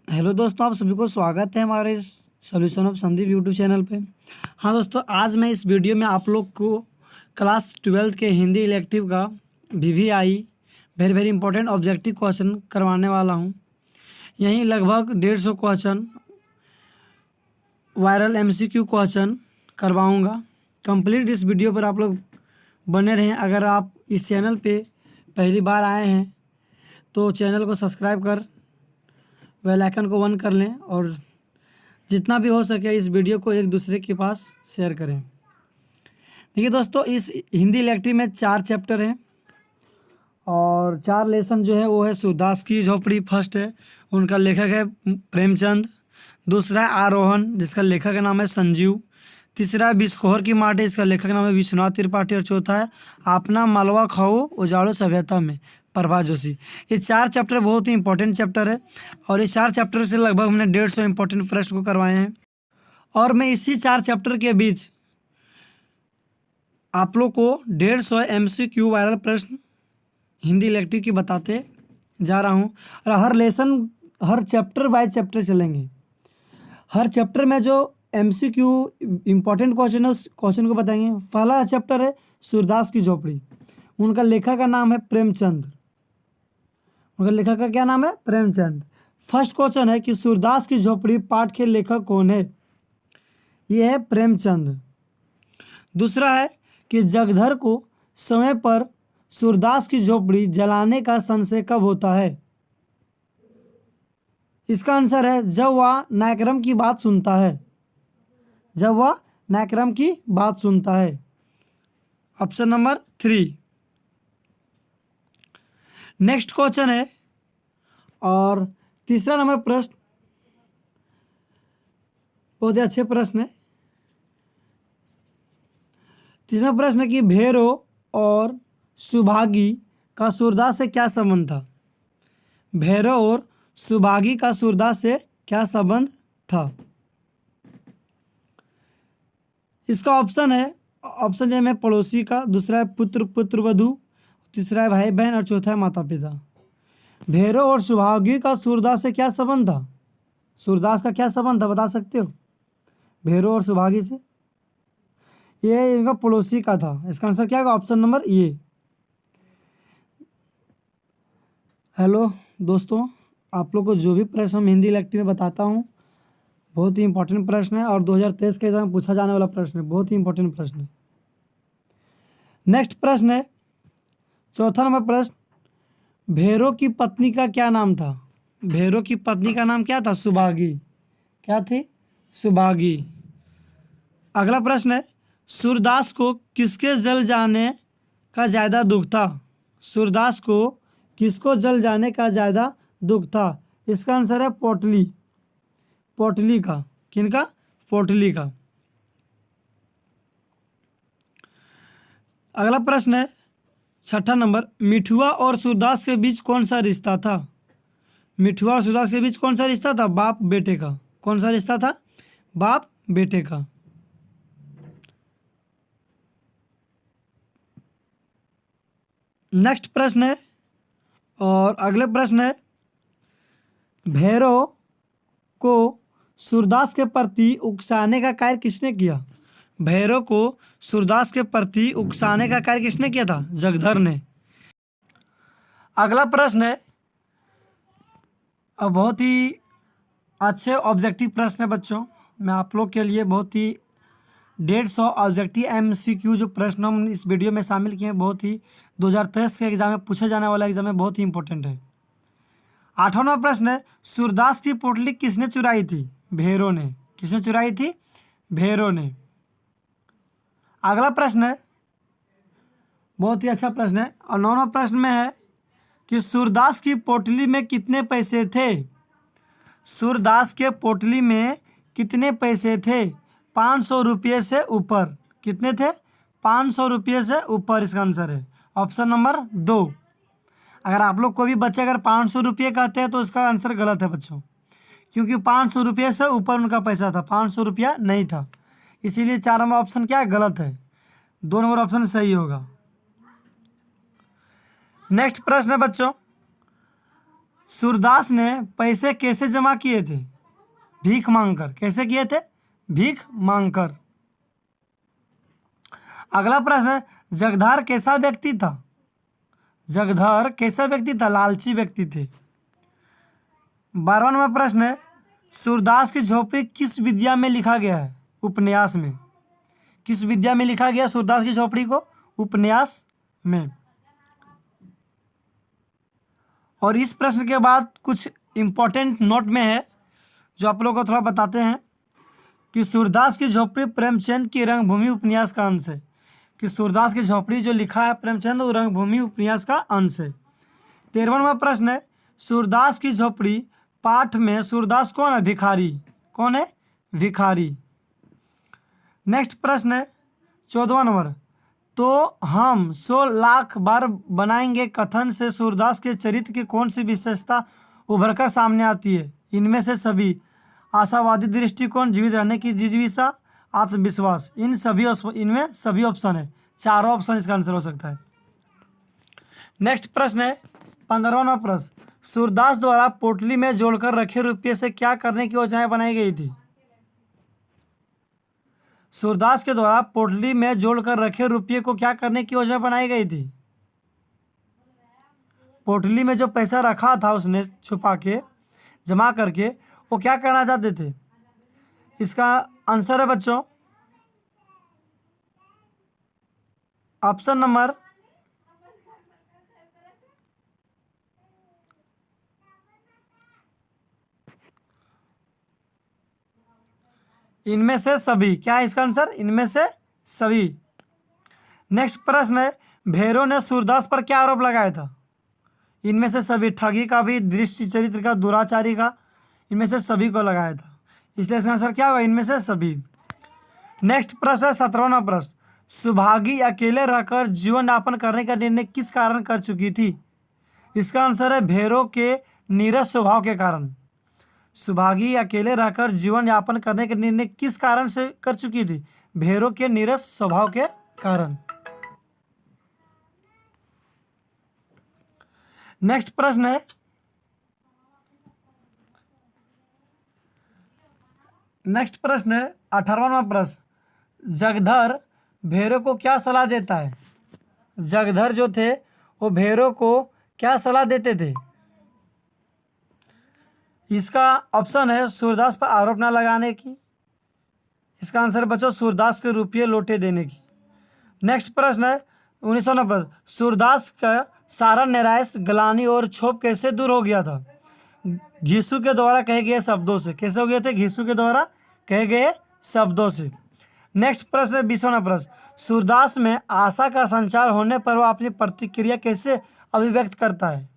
Hello दोस्तों, आप सभी को स्वागत है हमारे solution of Sandeep YouTube channel पे। हाँ दोस्तों, आज मैं इस वीडियो में आप लोग को क्लास 12th के हिंदी इलेक्टिव का VVI very very important objective question करवाने वाला हूँ। यहीं लगभग 150 क्वेश्चन वायरल एमसीक्यू क्वेश्चन करवाऊँगा। कंप्लीट इस वीडियो पर आप लोग बने रहें। अगर आप इस चैनल पे पहली बार आए हैं तो चैनल को सब्सक्राइब कर बेल आइकन को ऑन कर लें और जितना भी हो सके इस वीडियो को एक दूसरे के पास शेयर करें। देखिए दोस्तों, इस हिंदी इलेक्टिव में 4 चैप्टर हैं और 4 लेसन जो है वो है सूरदास की झोपड़ी। फर्स्ट है, उनका लेखक है प्रेमचंद। दूसरा है आरोहण, जिसका लेखक का नाम है संजीव। तीसरा है बिस्कोहर की माटी, इसका लेखक का नाम है विश्वनाथ त्रिपाठी। और चौथा है अपना मालवा खाओ उजाड़ो सभ्यता में, प्रभा जोशी। ये 4 चैप्टर बहुत ही इंपॉर्टेंट चैप्टर है और इस 4 चैप्टर से लगभग हमने 150 इंपॉर्टेंट प्रश्न को करवाए हैं। और मैं इसी 4 चैप्टर के बीच आप लोग को 150 एमसीक्यू वायरल प्रश्न हिंदी इलेक्टिव की बताते जा रहा हूँ। और हर लेसन, हर चैप्टर बाय चैप्टर चलेंगे। हर चैप्टर में जो एमसीक्यू इंपॉर्टेंट क्वेश्चन है उस क्वेश्चन को बताएंगे। पहला चैप्टर है सूरदास की झोपड़ी। उनका लेखक का नाम है प्रेमचंद। उनका लेखक का क्या नाम है? प्रेमचंद। फर्स्ट क्वेश्चन है कि सूरदास की झोपड़ी पाठ के लेखक कौन है? ये है प्रेमचंद। दूसरा है कि जगधर को समय पर सूरदास की झोपड़ी जलाने का संशय कब होता है? इसका आंसर है जब वह नायक्रम की बात सुनता है। जब वह नायक्रम की बात सुनता है। Option number 3। नेक्स्ट क्वेश्चन है और तीसरा नंबर प्रश्न बहुत ही अच्छे प्रश्न है। तीसरा प्रश्न है कि भैरव और सुभागी का सूरदास से क्या संबंध था? भैरव और सुभागी का सूरदास से क्या संबंध था? इसका ऑप्शन है, ऑप्शन ए में पड़ोसी का, दूसरा है पुत्र पुत्रवधू, तीसरा है भाई बहन और चौथा है माता पिता। भैरव और सुभागी का सूरदास से क्या संबंध था? सूरदास का क्या संबंध था, बता सकते हो? भैरव और सुभागी से ये इनका पड़ोसी का था। इसका आंसर क्या होगा? Option number A. हेलो दोस्तों, आप लोग को जो भी प्रश्न हम हिंदी इलेक्टिव में बताता हूँ बहुत ही इंपॉर्टेंट प्रश्न है और 2023 के एग्जाम में पूछा जाने वाला प्रश्न है। बहुत ही इंपॉर्टेंट प्रश्न है। नेक्स्ट प्रश्न है, चौथा नंबर प्रश्न, भैरव की पत्नी का क्या नाम था? भैरव की पत्नी का नाम क्या था? सुभागी। क्या थी? सुभागी। अगला प्रश्न है, सूरदास को किसके जल जाने का ज़्यादा दुख था? सूरदास को किसको जल जाने का ज़्यादा दुख था? इसका आंसर है पोटली। पोटली का। किनका? पोटली का। अगला प्रश्न है, छठा नंबर, मिठुआ और सूरदास के बीच कौन सा रिश्ता था? मिठुआ और सूरदास के बीच कौन सा रिश्ता था? बाप बेटे का। कौन सा रिश्ता था? बाप बेटे का। नेक्स्ट प्रश्न है और अगले प्रश्न है, भैरव को सूरदास के प्रति उकसाने का कार्य किसने किया? भैरव को सूरदास के प्रति उकसाने का कार्य किसने किया था? जगधर ने। अगला प्रश्न है और बहुत ही अच्छे ऑब्जेक्टिव प्रश्न है बच्चों। मैं आप लोग के लिए बहुत ही 150 ऑब्जेक्टिव एमसीक्यू जो प्रश्न हम इस वीडियो में शामिल किए हैं, बहुत ही 2023 के एग्जाम में पूछे जाने वाला एग्जाम में बहुत ही इंपॉर्टेंट है। 8वां प्रश्न है, सूरदास की पोटली किसने चुराई थी? भैरव ने। किसने चुराई थी? भैरव ने। अगला प्रश्न है बहुत ही अच्छा प्रश्न है और 9वां प्रश्न में है कि सूरदास की पोटली में कितने पैसे थे? सूरदास के पोटली में कितने पैसे थे? 500 रुपये से ऊपर। कितने थे? 500 रुपये से ऊपर। इसका आंसर है ऑप्शन नंबर 2। अगर आप लोग कोई भी बच्चे अगर 500 रुपये कहते हैं तो इसका आंसर गलत है बच्चों, क्योंकि 500 रुपये से ऊपर उनका पैसा था, 500 रुपया नहीं था। इसीलिए 4 नंबर ऑप्शन क्या है? गलत है। 2 नंबर ऑप्शन सही होगा। नेक्स्ट प्रश्न है बच्चों, सूरदास ने पैसे कैसे जमा किए थे? भीख मांगकर। कैसे किए थे? भीख मांगकर। अगला प्रश्न है, जगधार कैसा व्यक्ति था? जगधर कैसा व्यक्ति था? लालची व्यक्ति थे। 12वां नंबर प्रश्न है, सूरदास की झोपड़ी किस विद्या में लिखा गया है? उपन्यास में। किस विद्या में लिखा गया सूरदास की झोपड़ी को? उपन्यास में। और इस प्रश्न के बाद कुछ इंपॉर्टेंट नोट में है जो आप लोगों को थोड़ा बताते हैं कि सूरदास की झोपड़ी प्रेमचंद की रंगभूमि उपन्यास का अंश है। कि सूरदास की झोपड़ी जो लिखा है प्रेमचंद वो रंगभूमि उपन्यास का अंश है। 13वां नंबर प्रश्न है, सूरदास की झोपड़ी पाठ में सूरदास कौन है? भिखारी। कौन है? भिखारी। नेक्स्ट प्रश्न है 14वां नंबर, तो हम 100 लाख बार बनाएंगे कथन से सूरदास के चरित्र की कौन सी विशेषता उभरकर सामने आती है? इनमें से सभी। आशावादी दृष्टिकोण, जीवित रहने की जिज्ञासा, आत्मविश्वास। इनमें सभी ऑप्शन है। चारों ऑप्शन इसका आंसर हो सकता है। नेक्स्ट प्रश्न है 15वां प्रश्न, सूरदास द्वारा पोटली में जोड़कर रखे रुपये से क्या करने की योजनाएं बनाई गई थी? सूरदास के द्वारा पोटली में जोड़कर रखे रुपये को क्या करने की योजना बनाई गई थी? पोटली में जो पैसा रखा था उसने छुपा के जमा करके, वो क्या करना चाहते थे? इसका आंसर है बच्चों ऑप्शन नंबर इनमें से सभी। क्या है इसका आंसर? इनमें से सभी। नेक्स्ट प्रश्न है, भैरव ने सूरदास पर क्या आरोप लगाया था? इनमें से सभी। ठगी का भी, दृश्य चरित्र का, दुराचारी का, इनमें से सभी को लगाया था। इसलिए इसका आंसर क्या होगा? इनमें से सभी। नेक्स्ट प्रश्न है 17वां प्रश्न, सुभागी अकेले रहकर जीवन यापन करने का निर्णय किस कारण कर चुकी थी? इसका आंसर है भैरव के नीरस स्वभाव के कारण। सुभागी अकेले रहकर जीवन यापन करने का निर्णय किस कारण से कर चुकी थी? भैरव के नीरस स्वभाव के कारण। नेक्स्ट प्रश्न है 18वां प्रश्न, जगधर भैरव को क्या सलाह देता है? जगधर जो थे वो भैरव को क्या सलाह देते थे? इसका ऑप्शन है सूरदास पर आरोप न लगाने की। इसका आंसर बच्चों सूरदास के रुपये लौटे देने की। नेक्स्ट प्रश्न है 19वां प्रश्न, सूरदास का सारा निराश, ग्लानि और क्षोभ कैसे दूर हो गया था? घीसू के द्वारा कहे गए शब्दों से। कैसे हो गए थे? घीसू के द्वारा कहे गए शब्दों से। नेक्स्ट प्रश्न है 20वां प्रश्न, सूरदास में आशा का संचार होने पर वह अपनी प्रतिक्रिया कैसे अभिव्यक्त करता है?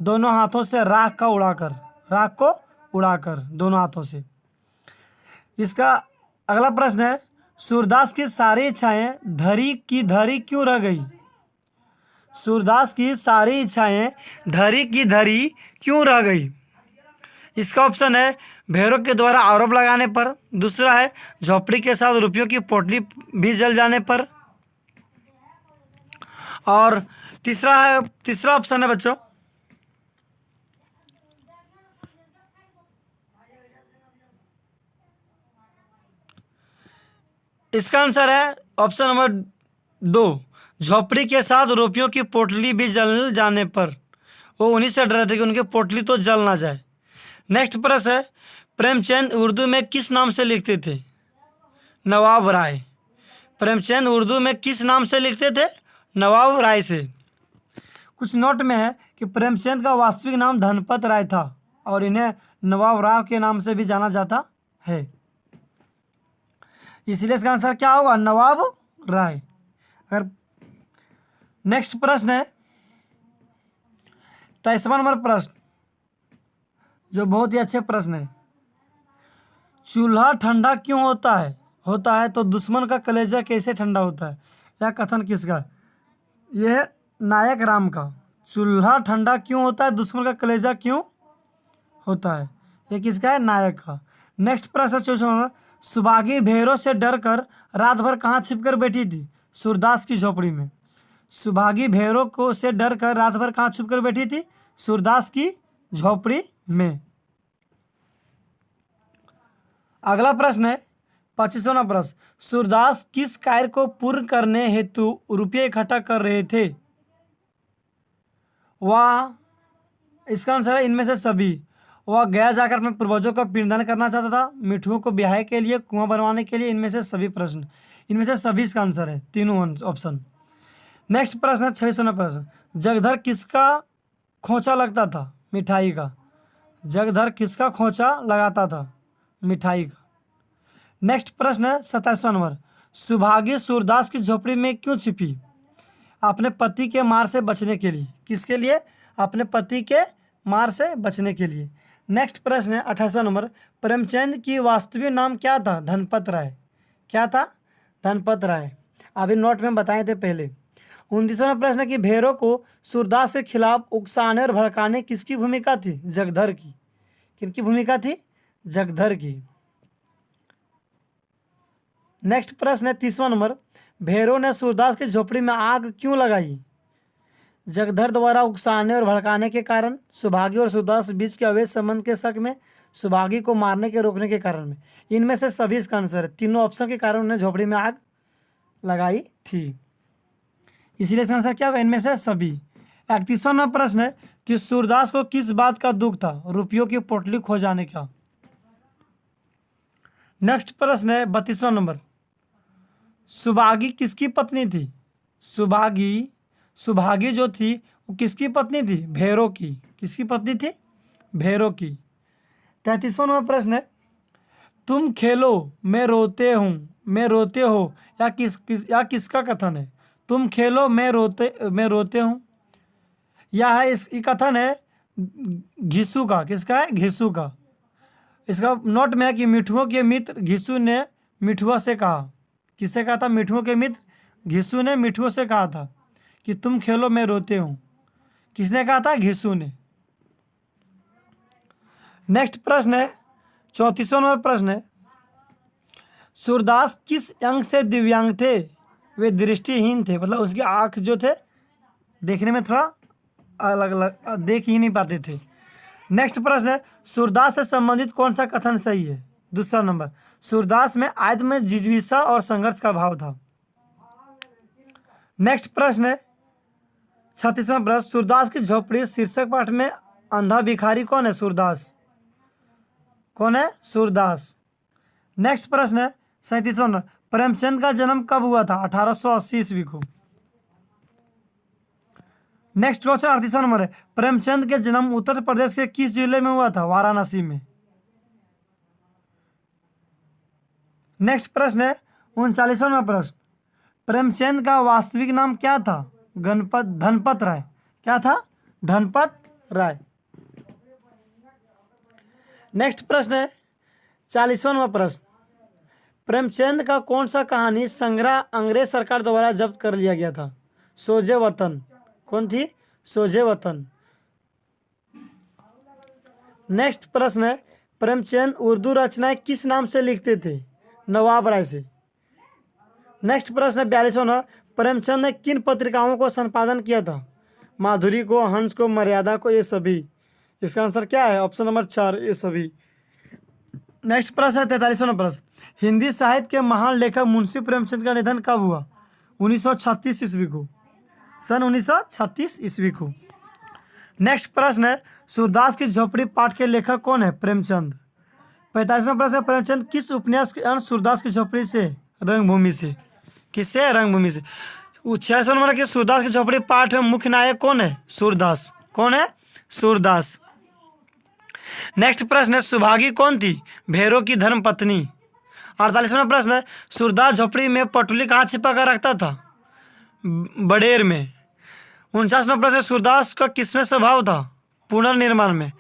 दोनों हाथों से राख को उड़ाकर दोनों हाथों से। इसका अगला प्रश्न है, सूरदास की सारी इच्छाएं धरी क्यों रह गई? सूरदास की सारी इच्छाएं धरी क्यों रह गई? इसका ऑप्शन है भैरव के द्वारा आरोप लगाने पर। दूसरा है झोपड़ी के साथ रुपयों की पोटली भी जल जाने पर। और तीसरा ऑप्शन है बच्चों इसका आंसर है ऑप्शन नंबर 2, झोपड़ी के साथ रुपयों की पोटली भी जल जाने पर। वो उन्हीं से डर रहे थे कि उनकी पोटली तो जल ना जाए। नेक्स्ट प्रश्न है, प्रेमचंद उर्दू में किस नाम से लिखते थे? नवाब राय। प्रेमचंद उर्दू में किस नाम से लिखते थे? नवाब राय से। कुछ नोट में है कि प्रेमचंद का वास्तविक नाम धनपत राय था और इन्हें नवाब राय के नाम से भी जाना जाता है। इसलिए इसका आंसर क्या होगा? नवाब राय। अगर नेक्स्ट प्रश्न है 23वां नंबर प्रश्न, जो बहुत ही अच्छे प्रश्न है, चूल्हा ठंडा क्यों होता है तो दुश्मन का कलेजा कैसे ठंडा होता है? यह कथन किसका? यह नायक राम का। चूल्हा ठंडा क्यों होता है, दुश्मन का कलेजा क्यों होता है, ये किसका है? नायक का। नेक्स्ट प्रश्न 24वां, सुभागी भैरव से डर कर रात भर कहाँ छिपकर बैठी थी? सूरदास की झोपड़ी में। सुभागी भैरव को से डर कर रात भर कहाँ छुप कर बैठी थी? सूरदास की झोपड़ी में। अगला प्रश्न है 25वां प्रश्न, सूरदास किस कार्य को पूर्ण करने हेतु रुपये इकट्ठा कर रहे थे? वह, इसका आंसर है इनमें से सभी। वह गया जाकर अपने पूर्वजों का पिंडदान करना चाहता था, मिठुओं को ब्याह के लिए, कुआं बनवाने के लिए, इनमें से सभी प्रश्न, इनमें से सभी इसका आंसर है, तीनों ऑप्शन। नेक्स्ट प्रश्न है 26वां प्रश्न, जगधर किसका खोंचा लगता था? मिठाई का। जगधर किसका खोंचा लगाता था? मिठाई का। नेक्स्ट प्रश्न है 27वां नंबर, सुभागी सूरदास की झोपड़ी में क्यों छिपी? अपने पति के मार से बचने के लिए। किसके लिए? अपने पति के मार से बचने के लिए। नेक्स्ट प्रश्न है 28वां नंबर, प्रेमचंद की वास्तविक नाम क्या था? धनपत राय। क्या था? धनपत राय। अभी नोट में बताए थे पहले। 29वां प्रश्न है कि भैरव को सूरदास के खिलाफ उकसाने और भड़काने किसकी भूमिका थी? जगधर की। किनकी भूमिका थी? जगधर की। नेक्स्ट प्रश्न है 30वां नंबर, भैरव ने सूरदास की झोपड़ी में आग क्यों लगाई? जगधर द्वारा उकसाने और भड़काने के कारण, सुभागी और सूरदास बीच के अवैध संबंध के शक में, सुभागी को मारने के रोकने के कारण में। इनमें से सभी इसका आंसर है। तीनों ऑप्शन के कारण उन्हें झोपड़ी में आग लगाई थी, इसीलिए इसका आंसर क्या होगा? इनमें से सभी। 31वां प्रश्न है कि सूरदास को किस बात का दुख था? रुपयों की पोटली खो जाने का। नेक्स्ट प्रश्न है 32वां नंबर, सुभागी किसकी पत्नी थी? सुभागी जो थी वो किसकी पत्नी थी? भैरव की। किसकी पत्नी थी? भैरव की। 33वां नंबर प्रश्न है, तुम खेलो मैं रोते हो या किसका कथन है? तुम खेलो मैं रोते हूँ, यह है ये कथन है घिसू का। किसका है? घिसू का। इसका नोट में है कि मिठुओं के मित्र घिसू ने मिठुआ से कहा। किससे कहा था? मिठुओं के मित्र घिसू ने मिठुओं से कहा था कि तुम खेलो मैं रोते हूँ। किसने कहा था? घिसू ने। नेक्स्ट प्रश्न है 34वां नंबर प्रश्न है, सूरदास किस अंग से दिव्यांग थे? वे दृष्टिहीन थे, मतलब उसकी आँख जो थे देखने में थोड़ा अलग अलग, देख ही नहीं पाते थे। नेक्स्ट प्रश्न है, सूरदास से संबंधित कौन सा कथन सही है? दूसरा नंबर, सूरदास में आत्म जिज्ञासा और संघर्ष का भाव था। नेक्स्ट प्रश्न है 36वां प्रश्न, सूरदास की झोपड़ी शीर्षक पाठ में अंधा भिखारी कौन है? सूरदास। कौन है? सूरदास। नेक्स्ट प्रश्न है 37वां नंबर, प्रेमचंद का जन्म कब हुआ था? 1880 ईस्वी को। नेक्स्ट क्वेश्चन 38वां नंबर है, प्रेमचंद के जन्म उत्तर प्रदेश के किस जिले में हुआ था? वाराणसी में। नेक्स्ट प्रश्न है 39वां प्रश्न, प्रेमचंद का वास्तविक नाम क्या था? धनपत राय। क्या था? धनपत राय। नेक्स्ट प्रश्न है 40वां प्रश्न, प्रेमचंद का कौन सा कहानी संग्रह अंग्रेज सरकार द्वारा जब्त कर लिया गया था? सोजे वतन। कौन थी? सोजे वतन। नेक्स्ट प्रश्न है, प्रेमचंद उर्दू रचनाएं किस नाम से लिखते थे? नवाब राय से। नेक्स्ट प्रश्न है 42वां, प्रेमचंद ने किन पत्रिकाओं को संपादन किया था? माधुरी को, हंस को, मर्यादा को, ये सभी। इसका आंसर क्या है? ऑप्शन नंबर 4, ये सभी। नेक्स्ट प्रश्न है 43वां प्रश्न, हिंदी साहित्य के महान लेखक मुंशी प्रेमचंद का निधन कब हुआ? 1936 ईस्वी को। सन 1936 ईस्वी को। नेक्स्ट प्रश्न है, सूरदास की झोपड़ी पाठ के लेखक कौन है? प्रेमचंद। 45वां प्रश्न है, प्रेमचंद किस उपन्यास के अंश सूरदास की झोपड़ी से? रंगभूमि से। किससे? रंगभूमि से। 46वां नंबर की सूरदास की झोपड़ी पाठ में मुख्य नायक कौन है? सूरदास। कौन है? सूरदास। नेक्स्ट प्रश्न है, सुभागी कौन थी? भैरव की धर्म पत्नी। 48वां प्रश्न है, सूरदास झोपड़ी में पटुली कहाँ छिपा कर रखता था? बड़ेर में। 49वां प्रश्न है, सूरदास का किसमें स्वभाव था? पुनर्निर्माण में।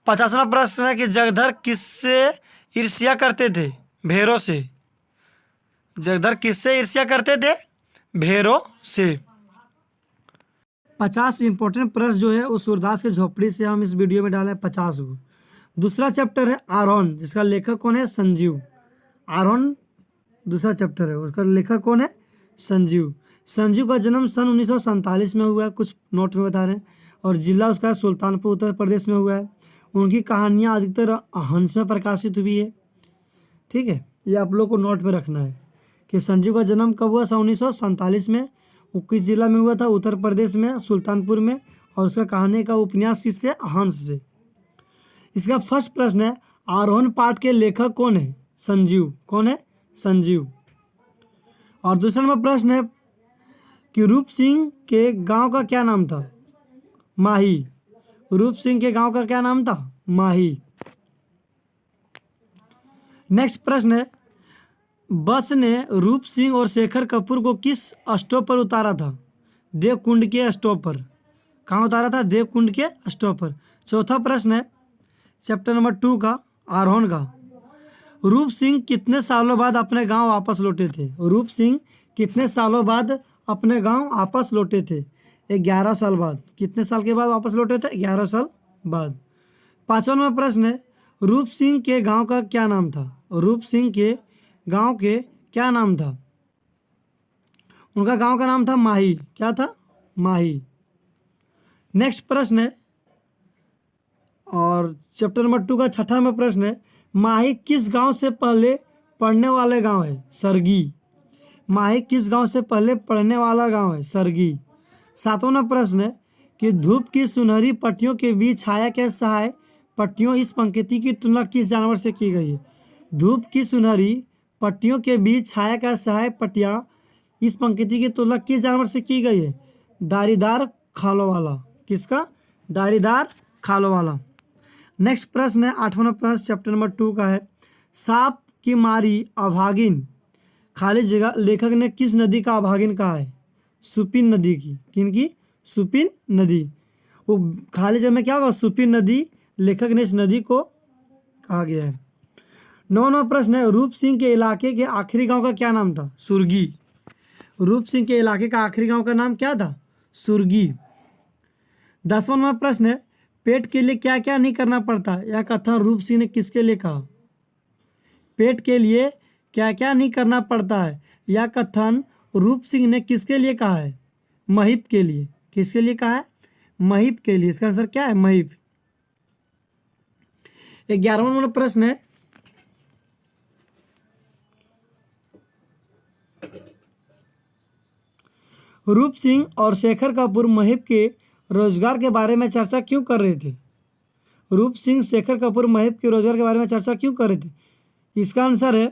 50वां प्रश्न है कि जगधर किससे ईर्ष्या करते थे? भैरव से। जगधर किससे ईर्ष्या करते थे? भैरव से। 50 इंपॉर्टेंट प्रश्न जो है वो सूरदास की झोपड़ी से हम इस वीडियो में डाले 50 को। दूसरा चैप्टर है आरोहण, जिसका लेखक कौन है? संजीव। आरोहण दूसरा चैप्टर है, उसका लेखक कौन है? संजीव। संजीव का जन्म सन 1947 में हुआ है, कुछ नोट में बता रहे हैं। और जिला उसका सुल्तानपुर उत्तर प्रदेश में हुआ है। उनकी कहानियाँ अधिकतर हंस में प्रकाशित हुई है। ठीक है, ये आप लोग को नोट में रखना है कि संजीव का जन्म कब हुआ? 1947 में। वो किस जिला में हुआ था? उत्तर प्रदेश में, सुल्तानपुर में। और उसका कहानी का उपन्यास किससे? हंस से। इसका फर्स्ट प्रश्न है, आरोहण पाठ के लेखक कौन है? संजीव। कौन है? संजीव। और दूसरा नंबर प्रश्न है कि रूप सिंह के गांव का क्या नाम था? माही। रूप सिंह के गांव का क्या नाम था? माही। नेक्स्ट प्रश्न है, बस ने रूप सिंह और शेखर कपूर को किस स्टॉप पर उतारा था? देवकुंड के स्टॉप पर। कहाँ उतारा था? देवकुंड के स्टॉप पर। चौथा प्रश्न है चैप्टर नंबर 2 का, आरोहण का। रूप सिंह कितने सालों बाद अपने गांव वापस लौटे थे? रूप सिंह कितने सालों बाद अपने गांव वापस लौटे थे? 11 साल बाद। कितने साल के बाद वापस लौटे थे? 11 साल बाद। पांचवा नंबर प्रश्न है, रूप सिंह के गांव का क्या नाम था? रूप सिंह के गांव के क्या नाम था? उनका गांव का नाम था माही। क्या था? माही। नेक्स्ट प्रश्न है, और चैप्टर नंबर 2 का छठा नंबर प्रश्न है, माही किस गांव से पहले पढ़ने वाले गांव है? सरगी। माही किस गांव से पहले पढ़ने वाला गांव है? सरगी। सातवां नंबर प्रश्न है कि धूप की सुनहरी पट्टियों के बीच छाया के सहाय पट्टियों इस पंक्ति की तुलना किस जानवर से की गई है? धूप की सुनहरी पट्टियों के बीच छाया का सहाय पट्टियां इस पंक्ति की तुलना किस जानवर से की गई है? दारीदार खालों वाला। किसका? दारीदार खालों वाला। नेक्स्ट प्रश्न है, आठवां प्रश्न चैप्टर नंबर 2 का है, सांप की मारी अभागिन खाली जगह लेखक ने किस नदी का अभागिन कहा है? सुपिन नदी की। किनकी? सुपिन नदी। वो खाली जगह में क्या होगा? सुपिन नदी। लेखक ने इस नदी को कहा गया है। नौवां प्रश्न है, रूप सिंह के इलाके के आखिरी गांव का क्या नाम था? सुरगी। रूप सिंह के इलाके का आखिरी गांव का नाम क्या था? सुरगी। 10वां नंबर प्रश्न है, पेट के लिए क्या क्या नहीं करना पड़ता? यह कथन रूप सिंह ने किसके लिए कहा? पेट के लिए क्या क्या नहीं करना पड़ता है, यह कथन रूप सिंह ने किसके लिए कहा है? महिप के लिए। किसके लिए कहा है? महिप के लिए। इसका आंसर क्या है? महिप। 11वां नंबर प्रश्न है, रूप सिंह और शेखर कपूर महिप के रोजगार के बारे में चर्चा क्यों कर रहे थे? रूप सिंह शेखर कपूर महिप के रोजगार के बारे में चर्चा क्यों कर रहे थे? इसका आंसर है,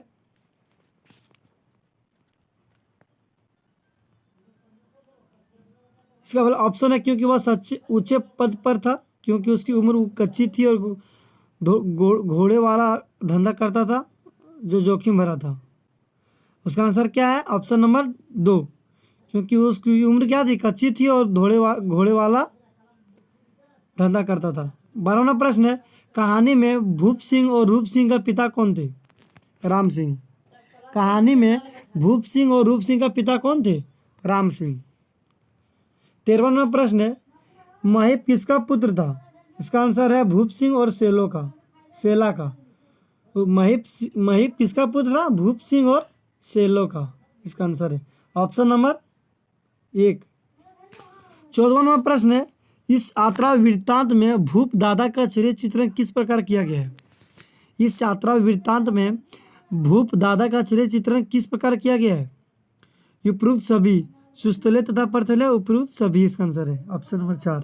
इसका ऑप्शन है क्योंकि वह सच्चे ऊंचे पद पर था, क्योंकि उसकी उम्र कच्ची थी और घोड़े वाला धंधा करता था जो जोखिम भरा था। उसका आंसर क्या है? ऑप्शन नंबर 2, क्योंकि उसकी उम्र क्या थी? कच्ची थी और घोड़े वाला धंधा करता था। 12वां प्रश्न है, कहानी में भूप सिंह और रूप सिंह का पिता कौन थे? राम सिंह। कहानी में भूप सिंह और रूप सिंह का पिता कौन थे? राम सिंह। 13वां प्रश्न है, महिप किसका पुत्र था? इसका आंसर है भूप सिंह और सेला का। तो महिप किसका पुत्र था? भूप सिंह और सेलो का। इसका आंसर है ऑप्शन नंबर 1। 14वां प्रश्न है, इस यात्रा वृत्तांत में भूप दादा का चरित्र चित्रण किस प्रकार किया गया है? इस यात्रा वृत्तांत में भूप दादा का चरित्र चित्रण किस प्रकार किया गया है? उपरोक्त सभी, सुस्थले तथा परथले, उपरोक्त सभी। इसका आंसर है ऑप्शन नंबर 4।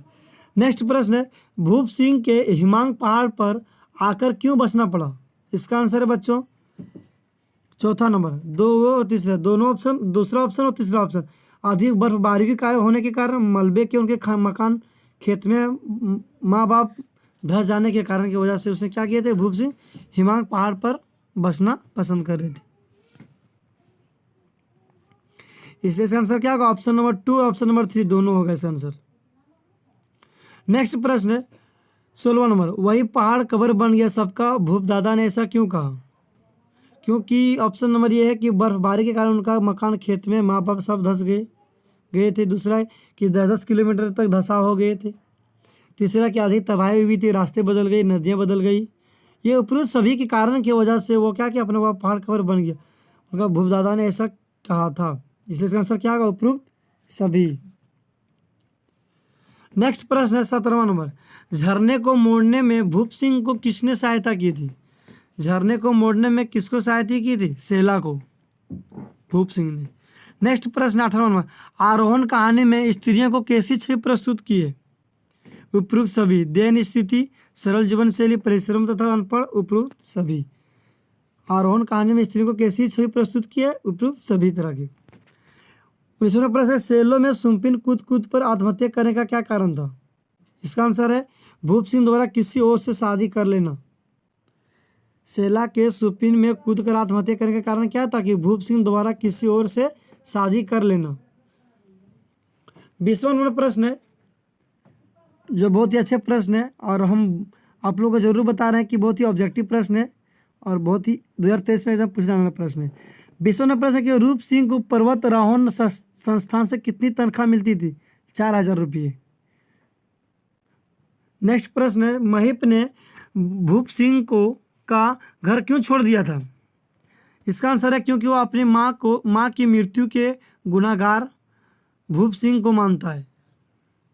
नेक्स्ट प्रश्न है, भूप सिंह के हिमांग पहाड़ पर आकर क्यों बसना पड़ा? इसका आंसर है बच्चों चौथा नंबर, दो और तीसरा, दोनों ऑप्शन, दूसरा ऑप्शन और तीसरा ऑप्शन। अधिक बर्फबारी भी होने के कारण, मलबे के उनके मकान खेत में माँ बाप धस जाने के कारण की वजह से उसने क्या किए थे? भूप सिंह हिमांग पहाड़ पर बसना पसंद कर रहे थे। इसलिए इसका आंसर क्या होगा? ऑप्शन नंबर 2 ऑप्शन नंबर 3 दोनों होगा इसका आंसर। नेक्स्ट प्रश्न है 16वां नंबर, वही पहाड़ कब्र बन गया सबका, भूप दादा ने ऐसा क्यों कहा? क्योंकि ऑप्शन नंबर ये है कि बर्फबारी के कारण उनका मकान खेत में माँ बाप सब धस गए थे। दूसरा है कि 10-10 किलोमीटर तक धंसाव हो गए थे। तीसरा कि अधिक तबाही हुई थी, रास्ते बदल गई, नदियाँ बदल गई। ये उपरोक्त सभी के कारण की वजह से वो क्या कि अपने वह पहाड़ कब्र बन गया, उनका भूप दादा ने ऐसा कहा था। इसलिए इसका आंसर क्या होगा? उपरोक्त सभी। नेक्स्ट प्रश्न है 17वां नंबर, झरने को मोड़ने में भूप सिंह को किसने सहायता की थी? झरने को मोड़ने में किसको सहायता की थी? सेला को, भूप सिंह ने। नेक्स्ट प्रश्न 18वां नंबर, आरोहण कहानी में स्त्रियों को कैसी छवि प्रस्तुत की है? उपरोक्त सभी, दयनीय स्थिति, सरल जीवन शैली, परिश्रम तथा अनपढ़, उपरोक्त सभी। आरोहण कहानी में स्त्रियों को कैसी छवि प्रस्तुत की है? उपरोक्त सभी तरह की। 19वां प्रश्न है, सेलो में सुम्पिन कूद कूद पर आत्महत्या करने का क्या कारण था? इसका आंसर है भूप सिंह द्वारा किसी और से शादी कर लेना। सेला के सुपिन में कूद कर आत्महत्या करने का कारण क्या था? कि भूप सिंह द्वारा किसी और से शादी कर लेना। 20वां नंबर प्रश्न है, जो बहुत ही अच्छे प्रश्न है और हम आप लोगों को जरूर बता रहे हैं कि बहुत ही ऑब्जेक्टिव प्रश्न है और बहुत ही 2023 में एकदम पूछने वाला प्रश्न है। 20वां नंबर प्रश्न है कि रूप सिंह को पर्वतारोहण संस्थान से कितनी तनख्वाह मिलती थी? 4000 रुपये। नेक्स्ट प्रश्न है, महिप ने भूप सिंह को का घर क्यों छोड़ दिया था? इसका आंसर है क्योंकि वो अपनी माँ की मृत्यु के गुनाहगार भूप सिंह को मानता है।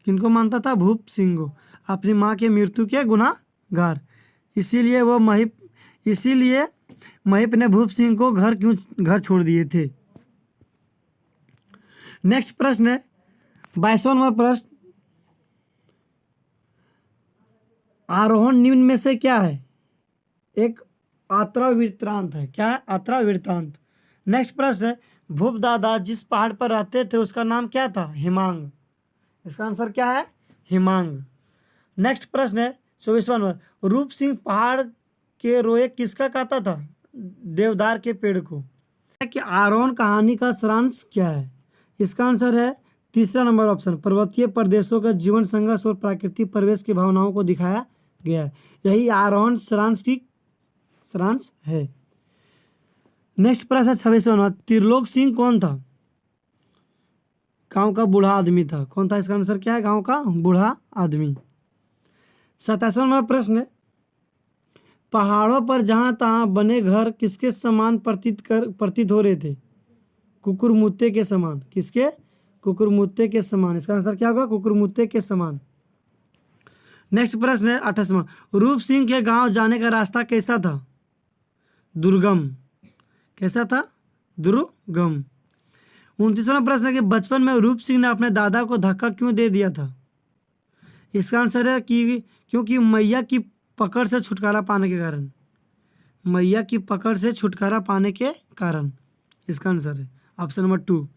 किनको मानता था? भूप सिंह को, अपनी माँ के मृत्यु के गुनाहगार। इसीलिए महिप ने भूप सिंह को घर छोड़ दिए थे। नेक्स्ट प्रश्न है 22वां नंबर प्रश्न, आरोहण निम्न में से क्या है? एक यात्रा वृत्तांत है। क्या है? यात्रा वृत्तांत। नेक्स्ट प्रश्न है, भूप दादा जिस पहाड़ पर रहते थे उसका नाम क्या था? हिमांग। इसका आंसर क्या है? हिमांग। नेक्स्ट प्रश्न है 24वां नंबर, रूप सिंह पहाड़ के रोए किसका कहता था? देवदार के पेड़ को। कि आरोहण कहानी का सारांश क्या है? इसका आंसर है 3रा नंबर ऑप्शन, पर्वतीय प्रदेशों का जीवन संघर्ष और प्राकृतिक परिवेश की भावनाओं को दिखाया गया है। यही आरोहण सारांश है। नेक्स्ट प्रश्न है 26वां नंबर, त्रिलोक सिंह कौन था? गांव का बूढ़ा आदमी था। कौन था? इसका आंसर क्या है? गांव का बूढ़ा आदमी। 27वां नंबर प्रश्न है, पहाड़ों पर जहां तहां बने घर किसके समान प्रतीत हो रहे थे? कुकुरमुत्ते के समान। किसके? कुकुरमुत्ते के समान। इसका आंसर क्या होगा? कुकुरमुत्ते के समान। नेक्स्ट प्रश्न है 28वां, रूप सिंह के गांव जाने का रास्ता कैसा था? दुर्गम। कैसा था? दुर्गम। 29वां प्रश्न है कि बचपन में रूप सिंह ने अपने दादा को धक्का क्यों दे दिया था? इसका आंसर है कि क्योंकि मैया की पकड़ से छुटकारा पाने के कारण। मैया की पकड़ से छुटकारा पाने के कारण। इसका आंसर है ऑप्शन नंबर 2।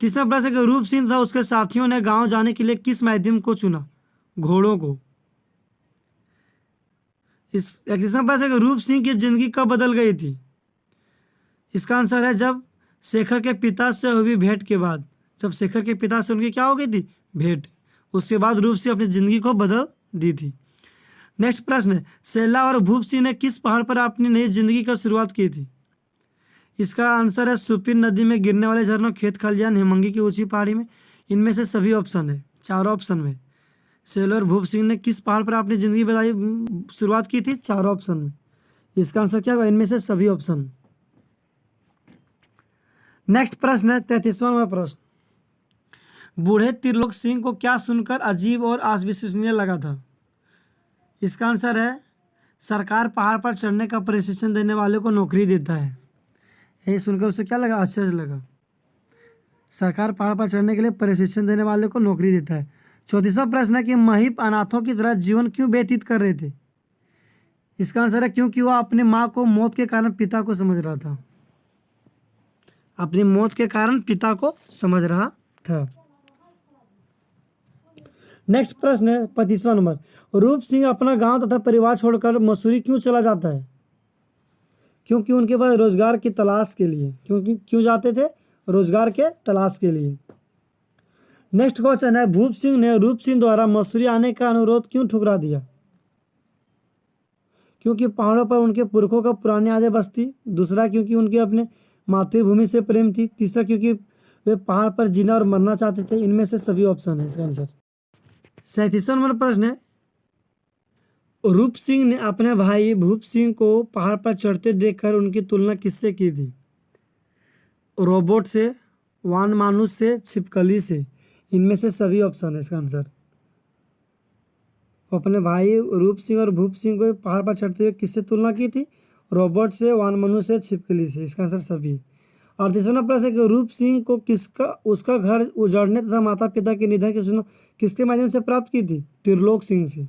3वां प्रश्न है कि रूप सिंह तथा उसके साथियों ने गांव जाने के लिए किस माध्यम को चुना? घोड़ों को। 31वां प्रश्न है कि रूप सिंह की जिंदगी कब बदल गई थी? इसका आंसर है जब शेखर के पिता से हुई भेंट के बाद। जब शेखर के पिता से उनकी क्या हो गई थी? भेंट। उसके बाद रूप सिंह अपनी जिंदगी को बदल दी थी। नेक्स्ट प्रश्न है, सेला और भूप सिंह ने किस पहाड़ पर अपनी नई जिंदगी का शुरुआत की थी? इसका आंसर है सुपिन नदी में गिरने वाले झरनों, खेत खलियान, हिमंगी की ऊंची पहाड़ी में। इनमें से सभी ऑप्शन है, चारों ऑप्शन में। सेला और भूप सिंह ने किस पहाड़ पर अपनी जिंदगी शुरुआत की थी? चारों ऑप्शन में। इसका आंसर क्या होगा? इनमें से सभी ऑप्शन। नेक्स्ट प्रश्न है 33वां प्रश्न, बूढ़े त्रिलोक सिंह को क्या सुनकर अजीब और अविश्वसनीय लगा था? इसका आंसर है सरकार पहाड़ पर चढ़ने का प्रशिक्षण देने वाले को नौकरी देता है। यही सुनकर उसे क्या लगा? आश्चर्य लगा। सरकार पहाड़ पर चढ़ने के लिए प्रशिक्षण देने वाले को नौकरी देता है। 34वां प्रश्न है कि महिप अनाथों की तरह जीवन क्यों व्यतीत कर रहे थे? इसका आंसर है क्योंकि वह अपनी माँ को मौत के कारण पिता को समझ रहा था। अपनी मौत के कारण पिता को समझ रहा था। नेक्स्ट प्रश्न है 35वां नंबर, रूप सिंह अपना गांव तथा परिवार छोड़कर मसूरी क्यों चला जाता है? क्योंकि उनके पास रोजगार की तलाश के लिए। क्यों जाते थे? रोजगार के तलाश के लिए। नेक्स्ट क्वेश्चन है, भूप सिंह ने रूप सिंह द्वारा मसूरी आने का अनुरोध क्यों ठुकरा दिया? क्योंकि पहाड़ों पर उनके पुरखों का पुरानी यादें बसती। दूसरा, क्योंकि उनके अपने मातृभूमि से प्रेम थी। तीसरा, क्योंकि वे पहाड़ पर जीना और मरना चाहते थे। इनमें से सभी ऑप्शन है इसका आंसर। 37वां नंबर प्रश्न है, रूप सिंह ने अपने भाई भूप सिंह को पहाड़ पर चढ़ते देखकर उनकी तुलना किससे की थी? रोबोट से, वान मानुष से, छिपकली से। इनमें से सभी ऑप्शन है इसका आंसर। वो अपने भाई रूप सिंह और भूप सिंह को पहाड़ पर चढ़ते हुए किससे तुलना की थी? रॉबर्ट से, वानमनु से, छिपकली से। इसका आंसर सभी। और तीसरा प्रश्न है कि रूप सिंह को किसका उसका घर उजाड़ने तथा माता पिता के निधन की सूचना किसके माध्यम से प्राप्त की थी? त्रिलोक सिंह से।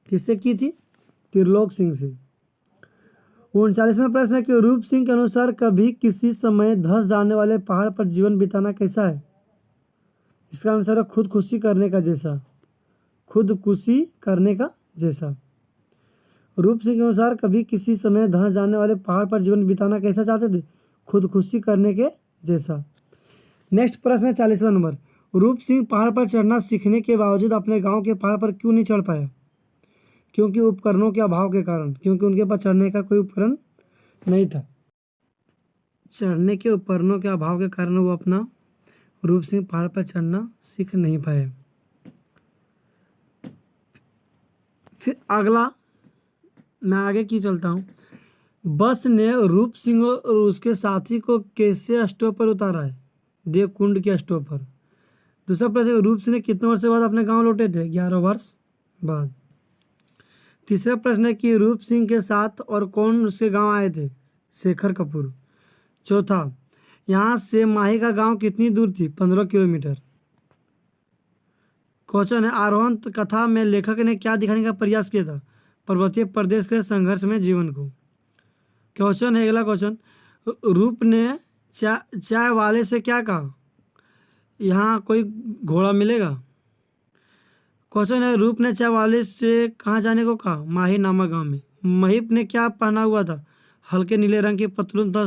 किससे की थी? त्रिलोक सिंह से। 39वां प्रश्न है कि रूप सिंह के अनुसार कभी किसी समय धंस जाने वाले पहाड़ पर जीवन बिताना कैसा है? इसका आंसर है खुदकुशी करने का जैसा। खुदकुशी करने का जैसा। रूप सिंह के अनुसार कभी किसी समय धंस जाने वाले पहाड़ पर जीवन बिताना कैसा चाहते थे? खुदकुशी करने के जैसा। नेक्स्ट प्रश्न है 40वां नंबर। रूप सिंह पहाड़ पर चढ़ना सीखने के बावजूद अपने गांव के पहाड़ पर क्यों नहीं चढ़ पाया? क्योंकि उपकरणों के अभाव के कारण। क्योंकि उनके पास चढ़ने का कोई उपकरण नहीं था। चढ़ने के उपकरणों के अभाव के कारण वो अपना रूप सिंह पहाड़ पर चढ़ना सीख नहीं पाए। फिर अगला मैं आगे की चलता हूँ। बस ने रूप सिंह और उसके साथी को कैसे स्टॉप पर उतारा है? देवकुंड के स्टॉप पर। दूसरा प्रश्न, रूप सिंह ने कितने वर्ष बाद अपने गांव लौटे थे? 11 वर्ष बाद। तीसरा प्रश्न है कि रूप सिंह के साथ और कौन उसके गांव आए थे? शेखर कपूर। चौथा, यहाँ से माही का गांव कितनी दूर थी? 15 किलोमीटर। क्वेश्चन है, आरोहण कथा में लेखक ने क्या दिखाने का प्रयास किया था? पर्वतीय प्रदेश के संघर्ष में जीवन को। क्वेश्चन है, अगला क्वेश्चन, रूप ने चाय वाले से क्या कहा? यहाँ कोई घोड़ा मिलेगा। क्वेश्चन है, रूप ने चाय वाले से कहाँ जाने को कहा? माही नामक गांव में। महिप ने क्या पहना हुआ था? हल्के नीले रंग की पतलून तथा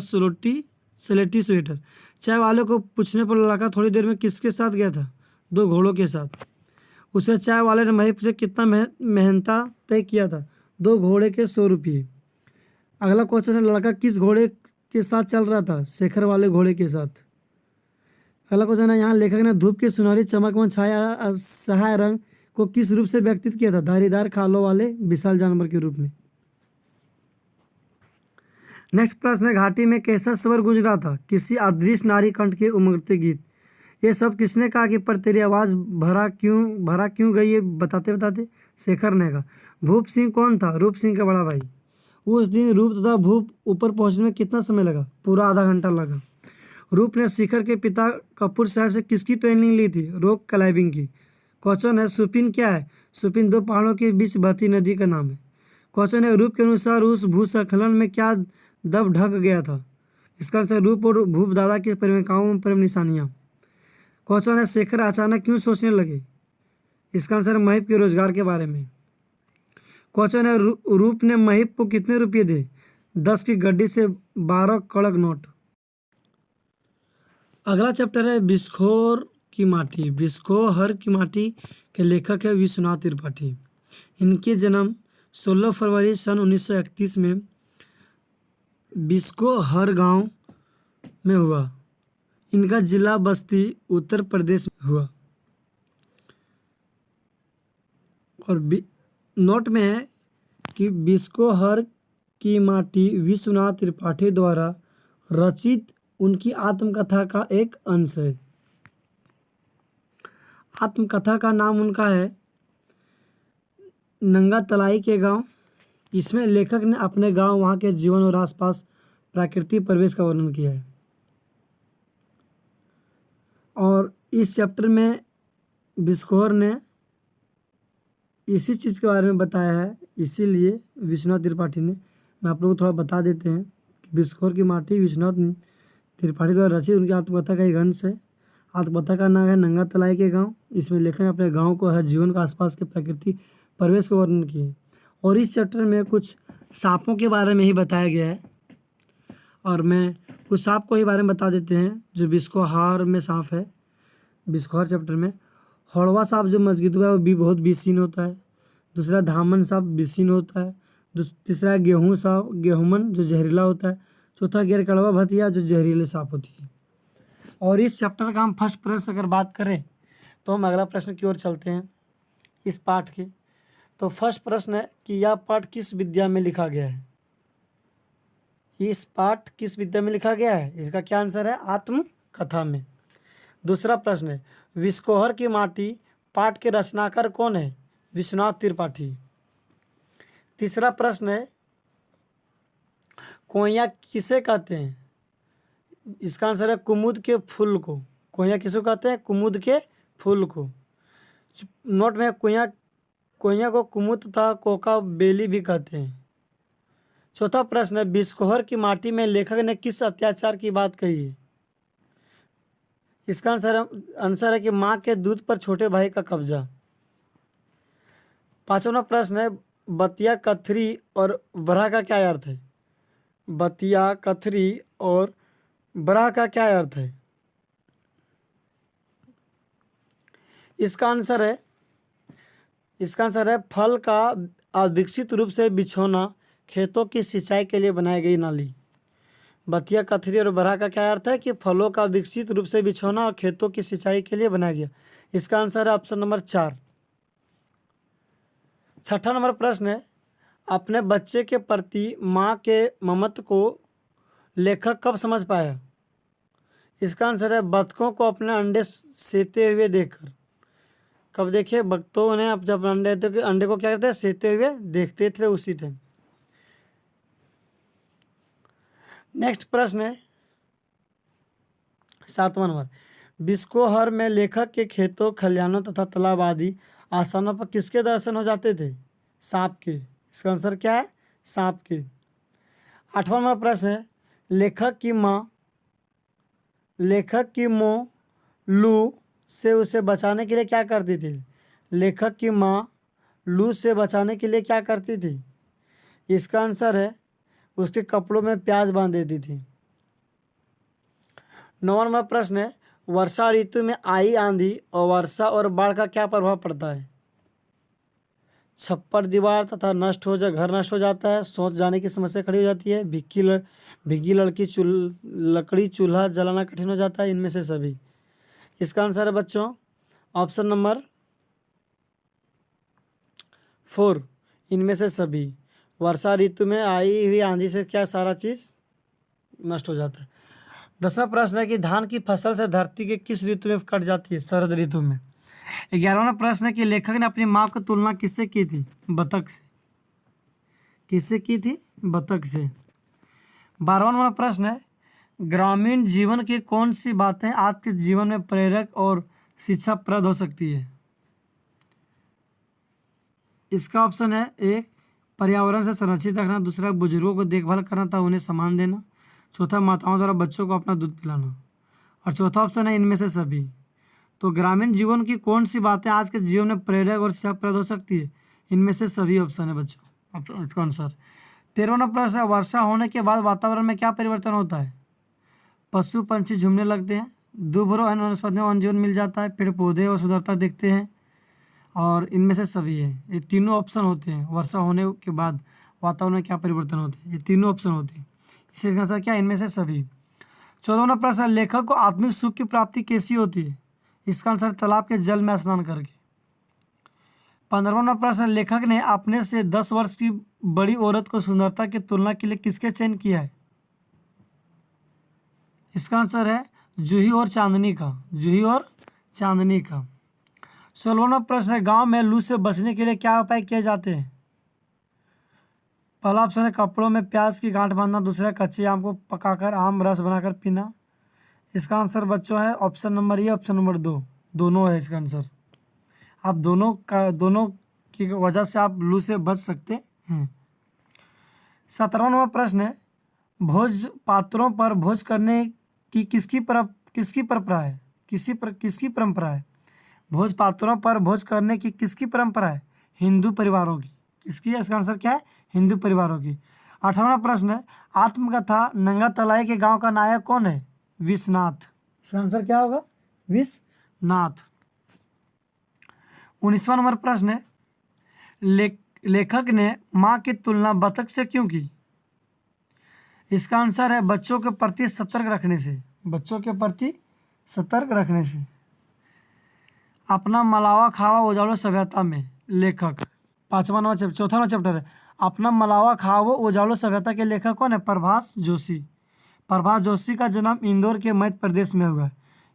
स्लेटी स्वेटर। चाय वाले को पूछने पर लड़का थोड़ी देर में किसके साथ गया था? 2 घोड़ों के साथ। उसे चाय वाले ने महिप से कितना मेहनता तय किया था? 2 घोड़े के 100 रुपये। अगला क्वेश्चन है, लड़का किस घोड़े के साथ चल रहा था? शेखर वाले घोड़े के साथ। अगला क्वेश्चन है, यहाँ लेखक ने धूप की सुनहरी चमक में छाया सहाय रंग को किस रूप से व्यक्तित किया था? धारीदार खालों वाले विशाल जानवर के रूप में। नेक्स्ट प्रश्न है, घाटी में कैसा स्वर गूंज रहा था? किसी अदृश्य नारी कंठ के उमड़ते गीत। ये सब किसने कहा कि पर तेरी आवाज़ भरा क्यों गई? ये बताते बताते शेखर ने कहा। भूप सिंह कौन था? रूप सिंह का बड़ा भाई। उस दिन रूप तथा भूप ऊपर पहुंचने में कितना समय लगा? पूरा आधा घंटा लगा। रूप ने शेखर के पिता कपूर साहब से किसकी ट्रेनिंग ली थी? रॉक क्लाइंबिंग की। क्वेश्चन है, सुपिन क्या है? सुपिन 2 पहाड़ों के बीच बहती नदी का नाम है। क्वेश्चन है, रूप के अनुसार उस भूस्खलन में क्या दब ढक गया था? इसका आंसर रूप और भूप दादा के प्रेमिकाओं में प्रेम निशानियाँ। क्वेश्चन है, शेखर अचानक क्यों सोचने लगे? इसका आंसर है महिप के रोजगार के बारे में। क्वेश्चन है, रूप ने महिप को कितने रुपये दिए? 10 की गड्डी से 12 कड़क नोट। अगला चैप्टर है बिस्खोर की माटी। बिस्खोहर की माटी के लेखक है विश्वनाथ त्रिपाठी। इनके जन्म 16 फरवरी सन 1931 में बिस्खोहर गांव में हुआ। इनका जिला बस्ती उत्तर प्रदेश में हुआ। और नोट में है कि बिस्खोहर की माटी विश्वनाथ त्रिपाठी द्वारा रचित उनकी आत्मकथा का एक अंश है। आत्मकथा का नाम उनका है नंगा तलाई के गांव। इसमें लेखक ने अपने गांव, वहाँ के जीवन और आसपास प्राकृतिक परिवेश का वर्णन किया है। और इस चैप्टर में बिस्खोहर ने इसी चीज़ के बारे में बताया है, इसीलिए विश्वनाथ त्रिपाठी ने। मैं आप लोगों को थोड़ा बता देते हैं कि बिस्खोहर की माटी विश्वनाथ त्रिपाठी द्वारा रचित उनकी आत्मकथा का एक अंश है। आत्मकथा का नाम है नंगा तलाई के गांव। इसमें लेखक ने अपने गांव को, हर जीवन का आसपास के प्राकृतिक परिवेश को वर्णन किए हैं। और इस चैप्टर में कुछ सांपों के बारे में ही बताया गया है। और मैं कुछ सांप को ही बारे में बता देते हैं जो बिस्खोहर में सांप है। बिस्खोहर चैप्टर में हड़वा सांप जो मजगीतुआ है वो भी बहुत विषहीन होता है। दूसरा धामन सांप विषहीन होता है। तीसरा गेहूँ सांप, गेहूँमन जो जहरीला होता है। चौथा गैरकड़वा भतिया जो जहरीले सांप होती है। और इस चैप्टर का हम फर्स्ट प्रश्न अगर बात करें तो हम अगला प्रश्न की ओर चलते हैं इस पाठ के। तो फर्स्ट प्रश्न है कि यह पाठ किस विद्या में लिखा गया है? इस पाठ किस विद्या में लिखा गया है? इसका क्या आंसर है? आत्मकथा में। दूसरा प्रश्न है, बिस्खोहर की माटी पाठ के रचनाकार कौन है? विश्वनाथ त्रिपाठी। तीसरा प्रश्न है, कोया किसे कहते हैं? इसका आंसर है कुमुद के फूल को। कोया किसको कहते हैं? कुमुद के फूल को। नोट में कोया को कुमुद तथा कोका बेली भी कहते हैं। चौथा प्रश्न है, बिस्कोहर की माटी में लेखक ने किस अत्याचार की बात कही है? इसका आंसर है कि माँ के दूध पर छोटे भाई का कब्जा। पांचवा प्रश्न है, बतिया कथरी और बरहा का क्या अर्थ है? बतिया कथरी और बरहा का क्या अर्थ है? इसका आंसर है फल का अविकसित रूप से बिछोना, खेतों की सिंचाई के लिए बनाई गई नाली। बतिया कथरी और बरहा का क्या अर्थ है? कि फलों का विकसित रूप से बिछोना और खेतों की सिंचाई के लिए बनाया गया। इसका आंसर है ऑप्शन नंबर 4। छठा नंबर प्रश्न है, अपने बच्चे के प्रति माँ के ममत्व को लेखक कब समझ पाया? इसका आंसर है बतखों को अपने अंडे सेते हुए देखकर। कब देखे? बतखों ने अब जब अंडे को क्या करते हैं? सेते हुए देखते थे उसी टाइम। नेक्स्ट प्रश्न है 7वां नंबर, बिस्कोहर में लेखक के खेतों, खलिहानों तथा तालाब आदि आस्थानों पर किसके दर्शन हो जाते थे? सांप के। इसका आंसर क्या है? सांप के। 8वां नंबर प्रश्न है, लेखक की माँ लू से उसे बचाने के लिए क्या करती थी? लेखक की माँ लू से बचाने के लिए क्या करती थी? इसका आंसर है उसके कपड़ों में प्याज बांध देती थी। 9वां नंबर प्रश्न है, वर्षा ऋतु में आई आंधी और वर्षा और बाढ़ का क्या प्रभाव पड़ता है? छप्पर दीवार तथा घर नष्ट हो जाता है, सोच जाने की समस्या खड़ी हो जाती है, भीगी लकड़ी चूल्हा जलाना कठिन हो जाता है, इनमें से सभी। इसका आंसर है बच्चों ऑप्शन नंबर 4, इनमें से सभी। वर्षा ऋतु में आई हुई आंधी से क्या सारा चीज़ नष्ट हो जाता है। 10वां प्रश्न है कि धान की फसल से धरती के किस ऋतु में कट जाती है? शरद ऋतु में। 11वां प्रश्न है कि लेखक ने अपनी माँ की तुलना किससे की थी? बतख से। किससे की थी? बतख से। 12वां प्रश्न है, ग्रामीण जीवन की कौन सी बातें आज के जीवन में प्रेरक और शिक्षाप्रद हो सकती है? इसका ऑप्शन है 1, पर्यावरण से संरक्षित रखना, दूसरा बुजुर्गों को देखभाल करना था उन्हें सम्मान देना, चौथा माताओं द्वारा बच्चों को अपना दूध पिलाना, और चौथा ऑप्शन है इनमें से सभी। तो ग्रामीण जीवन की कौन सी बातें आज के जीवन में प्रेरक और शिक्षाप्रद हो सकती है? इनमें से सभी ऑप्शन है बच्चों का आंसर। 13वां प्रश्न है, वर्षा होने के बाद वातावरण में क्या परिवर्तन होता है? पशु पंछी झूमने लगते हैं, दुर्भर अन्य वनस्पतियों वन जीवन मिल जाता है, पेड़ पौधे और सुंदरता दिखते हैं, और इनमें से सभी है। ये तीनों ऑप्शन होते हैं, वर्षा होने के बाद वातावरण में क्या परिवर्तन होते हैं, ये तीनों ऑप्शन होते हैं। इसका आंसर क्या? इनमें से सभी। 14वां प्रश्न, लेखक को आत्मिक सुख की प्राप्ति कैसी होती है? इसका आंसर तालाब के जल में स्नान करके। 15वां प्रश्न, लेखक ने अपने से 10 वर्ष की बड़ी औरत को सुंदरता की तुलना के लिए किसके चयन किया है? इसका आंसर है जूही और चांदनी का। जूही और चांदनी का। 16वां प्रश्न है, गांव में लू से बचने के लिए क्या उपाय किए जाते हैं? पहला ऑप्शन है कपड़ों में प्याज की गांठ बांधना, दूसरा कच्चे आम को पकाकर आम रस बनाकर पीना। इसका आंसर बच्चों है option number A, option number 2, दोनों है इसका आंसर। आप दोनों की वजह से आप लू से बच सकते हैं। 17वां नंबर प्रश्न है, भोज पात्रों पर भोज करने की किसकी परंपरा है? किसकी परंपरा है? भोज पात्रों पर भोज करने की किसकी परंपरा है? हिंदू परिवारों की। किसकी है? इसका आंसर क्या है? हिंदू परिवारों की। 18वां प्रश्न है, आत्मकथा नंगा तलाई के गांव का नायक कौन है? विश्वनाथ। इसका आंसर क्या होगा? विश्वनाथ। 19वां नंबर प्रश्न है, लेखक ने माँ की तुलना बतख से क्यों की? इसका आंसर है बच्चों के प्रति सतर्क रखने से। बच्चों के प्रति सतर्क रखने से। अपना मलावा खावा उजालो सभ्यता में लेखक। चौथा नंबर चैप्टर है, अपना मलावा खाओ उजालो सभ्यता के लेखक कौन है? प्रभास जोशी। प्रभास जोशी का जन्म इंदौर के मध्य प्रदेश में हुआ है।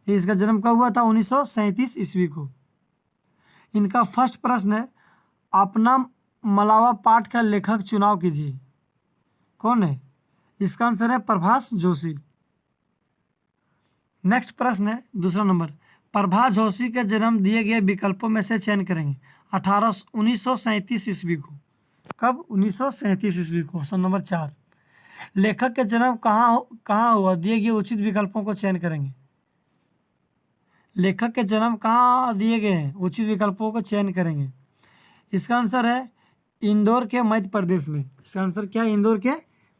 इसका जन्म कब हुआ था? 1937 ईस्वी को। इनका फर्स्ट प्रश्न है, अपना मलावा पाठ का लेखक चुनाव कीजिए। कौन है? इसका आंसर है प्रभाष जोशी। नेक्स्ट प्रश्न है दूसरा नंबर, प्रभाष जोशी के जन्म दिए गए विकल्पों में से चयन करेंगे 1937 ईस्वी को। कब? 1937 ईस्वी को। Option number 4। लेखक के जन्म कहाँ हुआ? दिए गए उचित विकल्पों को चयन करेंगे। लेखक के जन्म कहाँ दिए गए हैं? उचित विकल्पों को चयन करेंगे। इसका आंसर है इंदौर के मध्य प्रदेश में। इसका आंसर क्या है? इंदौर के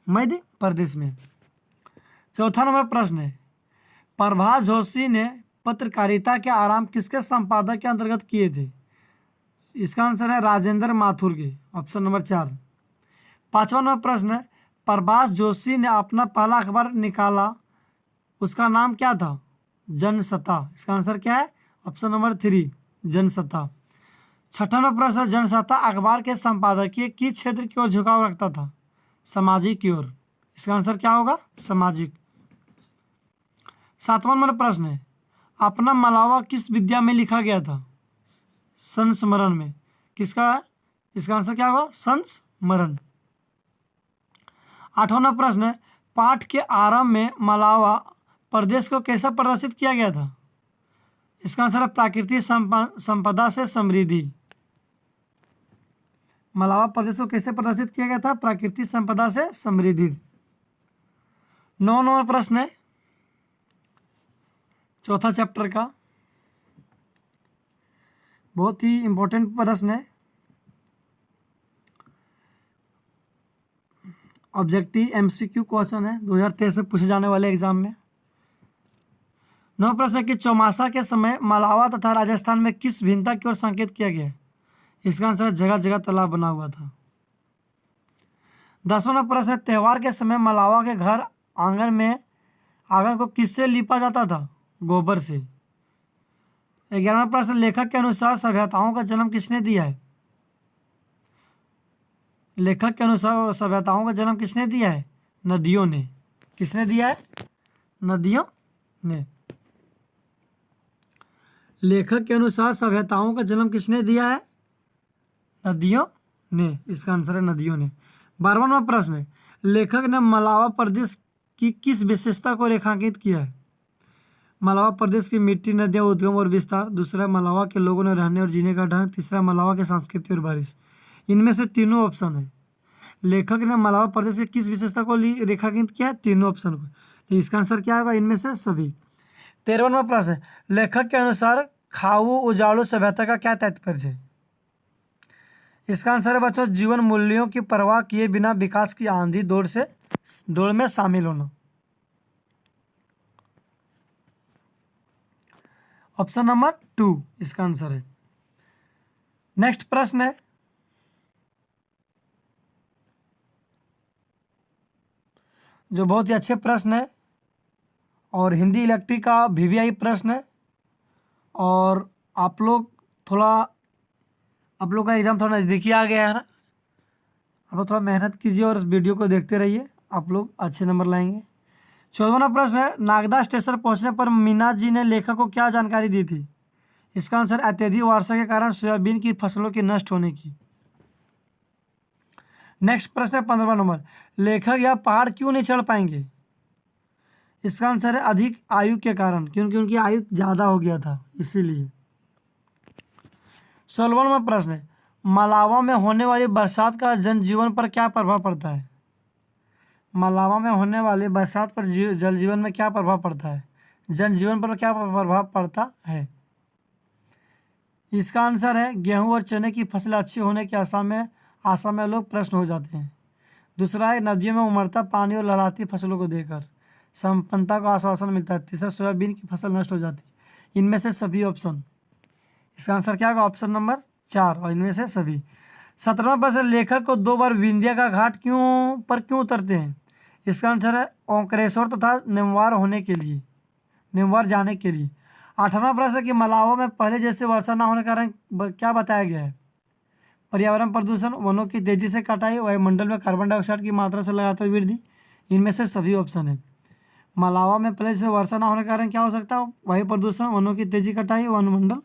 मध्य प्रदेश में। चौथा नंबर प्रश्न है, प्रभाष जोशी ने पत्रकारिता के आरंभ किसके संपादक के अंतर्गत किए थे? इसका आंसर है राजेंद्र माथुर के। Option number 4। पांचवा नंबर प्रश्न है, प्रभाष जोशी ने अपना पहला अखबार निकाला, उसका नाम क्या था? जनसत्ता। इसका आंसर क्या है? Option number 3 Jansatta. छठा नंबर प्रश्न, जनसत्ता अखबार के संपादकीय किस क्षेत्र की ओर झुकाव रखता था? सामाजिक की ओर। इसका आंसर क्या होगा? सामाजिक। सातवां नंबर प्रश्न है, अपना मलावा किस विद्या में लिखा गया था? संस्मरण में। किसका है? इसका आंसर क्या होगा? संस्मरण। आठवां नंबर प्रश्न है, पाठ के आरंभ में मलावा प्रदेश को कैसा प्रदर्शित किया गया था? इसका आंसर है प्राकृतिक संपदा से समृद्धि। मलावा प्रदेश को कैसे प्रदर्शित किया गया था? प्राकृतिक संपदा से समृद्धि। 9 नंबर प्रश्न है चौथा चैप्टर का, बहुत ही इंपॉर्टेंट प्रश्न है। ऑब्जेक्टिव एमसीक्यू क्वेश्चन है 2023 में पूछे जाने वाले एग्जाम में। 9 प्रश्न है कि चौमासा के समय मलावा तथा राजस्थान में किस भिन्नता की ओर संकेत किया गया? इसका आंसर जगह जगह तालाब बना हुआ था। 10वां प्रश्न है, त्यौहार के समय मलावा के घर आंगन को किससे लीपा जाता था? गोबर से। 11वां प्रश्न, लेखक के अनुसार सभ्यताओं का जन्म किसने दिया है? लेखक के अनुसार सभ्यताओं का जन्म किसने दिया है? नदियों ने। किसने दिया है? नदियों ने। लेखक के अनुसार सभ्यताओं का जन्म किसने दिया है? नदियों ने। इसका आंसर है नदियों ने। 12वां नंबर प्रश्न है, लेखक ने मलावा प्रदेश की किस विशेषता को रेखांकित किया है? मलावा प्रदेश की मिट्टी, नदियां, उद्गम और विस्तार। दूसरा, मलावा के लोगों ने रहने और जीने का ढंग। तीसरा, मलावा के संस्कृति और बारिश। इनमें से तीनों ऑप्शन है। लेखक ने मलावा प्रदेश की किस विशेषता को रेखांकित किया है? तीनों ऑप्शन को। तो इसका आंसर क्या होगा? इनमें से सभी। 13वां नंबर प्रश्न है, लेखक के अनुसार खाऊ उजाड़ू सभ्यता का क्या तात्पर्य है? इसका आंसर है बच्चों, जीवन मूल्यों की परवाह किए बिना विकास की आंधी दौड़ में शामिल होना। ऑप्शन नंबर 2 इसका आंसर है। नेक्स्ट प्रश्न है, जो बहुत ही अच्छे प्रश्न है और हिंदी इलेक्ट्री का वीवीआई प्रश्न है। और आप लोग का एग्ज़ाम थोड़ा नज़दीकी आ गया है ना, आप लोग थोड़ा मेहनत कीजिए और इस वीडियो को देखते रहिए, आप लोग अच्छे नंबर लाएंगे। 14वां प्रश्न है, नागदा स्टेशन पहुंचने पर मीना जी ने लेखक को क्या जानकारी दी थी? इसका आंसर अत्यधिक वर्षा के कारण सोयाबीन की फसलों के नष्ट होने की। नेक्स्ट प्रश्न है 15वां नंबर, लेखक यह पहाड़ क्यों नहीं चढ़ पाएंगे? इसका आंसर है अधिक आयु के कारण, क्योंकि उनकी आयु ज़्यादा हो गया था इसीलिए। 16वां नंबर प्रश्न है, मलावा में होने वाली बरसात का जनजीवन पर क्या प्रभाव पड़ता है? मलावा में होने वाली बरसात पर जल जीवन में क्या प्रभाव पड़ता है? जनजीवन पर क्या प्रभाव पड़ता है? इसका आंसर है गेहूं और चने की फसलें अच्छी होने की आशा में लोग प्रश्न हो जाते हैं। दूसरा है नदियों में उमड़ता पानी और लहराती फसलों को देखकर संपन्नता को आश्वासन मिलता है। तीसरा, सोयाबीन की फसल नष्ट हो जाती है। इनमें से सभी ऑप्शन। इसका आंसर क्या होगा? ऑप्शन नंबर 4 और इनमें से सभी। 17वां प्रश्न, लेखक को 2 बार विंध्या का घाट क्यों उतरते हैं? इसका आंसर है ओंकारेश्वर तथा निमवार जाने के लिए। 18वां प्रश्न कि मलावा में पहले जैसे वर्षा न होने के कारण क्या बताया गया है? पर्यावरण प्रदूषण, वनों की तेजी से कटाई, वायुमंडल में कार्बन डाइऑक्साइड की मात्रा से लगातार वृद्धि। इनमें से सभी ऑप्शन है। मलावा में पहले जैसे वर्षा न होने के कारण क्या हो सकता है? वायु प्रदूषण, वनों की तेजी कटाई, वायुमंडल,